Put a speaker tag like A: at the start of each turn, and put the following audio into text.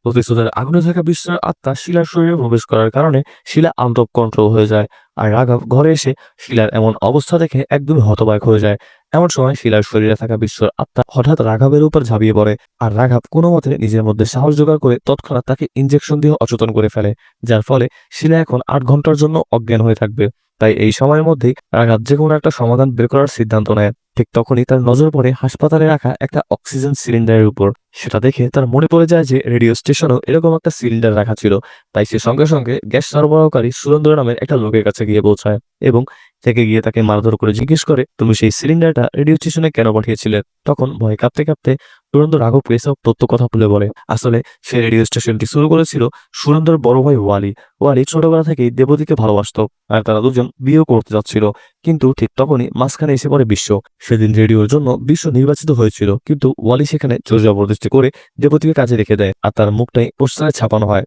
A: প্রতিশোধের আগুনে থাকা বিশ্বের আত্মা শিলার শরীরে প্রবেশ করার কারণে শিলা আউট অফ কন্ট্রোল হয়ে যায়। আর রাঘব ঘরে এসে শিলার এমন অবস্থা দেখে একদমই হতবাক হয়ে যায়। এমন সময় শিলার শরীরে থাকা বিশ্বর আত্মা হঠাৎ রাঘবের উপর ঝাঁপিয়ে পড়ে। আর রাঘব কোনো মতে নিজের মধ্যে সাহস জোগাড় করে তৎক্ষণাৎ তাকে ইনজেকশন দিয়ে অচেতন করে ফেলে, যার ফলে শিলা এখন 8 ঘন্টার জন্য অজ্ঞান হয়ে থাকবে। তাই এই সময়ের মধ্যেই রাঘব যে কোনো একটা সমাধান বের করার সিদ্ধান্ত নেয়। ঠিক তখনই তার নজর পড়ে হাসপাতালে রাখা একটা অক্সিজেন সিলিন্ডারের উপর। সেটা দেখে তার মনে পড়ে যায় যে রেডিও স্টেশনেও এরকম একটা সিলিন্ডার রাখা ছিল। তাই সে সঙ্গে সঙ্গে গ্যাস সরবরাহকারী সুরেন্দ্র নামের একটা লোকের কাছে গিয়ে পৌঁছায় এবং থেকে গিয়ে তাকে মারধর করে জিজ্ঞেস করে, তুমি সেই সিলিন্ডারটা রেডিও স্টেশনে কেন পাঠিয়েছিলে? তখন ভয় কাঁপতে কাঁপতে সুরেন্দ্র রাঘবকে সব তথ্য কথা খুলে বলে। আসলে সে রেডিও স্টেশনটি শুরু করেছিল সুরেন্দ্রর বড় ভাই ওয়ালি। ওয়ালি ছোটবেলা থেকেই দেবতীকে ভালোবাসতো, আর তারা দুজন বিয়েও করতে যাচ্ছিল। কিন্তু ঠিক তখনই মাঝখানে এসে পড়ে বিশ্ব। সেদিন রেডিওর জন্য বিশ্ব নির্বাচিত হয়েছিল, কিন্তু ওয়ালি সেখানে জোর জবরদস্তি করে দেবতীকে কাজে রেখে দেয় আর তার মুখটাই পোস্টারে ছাপানো হয়।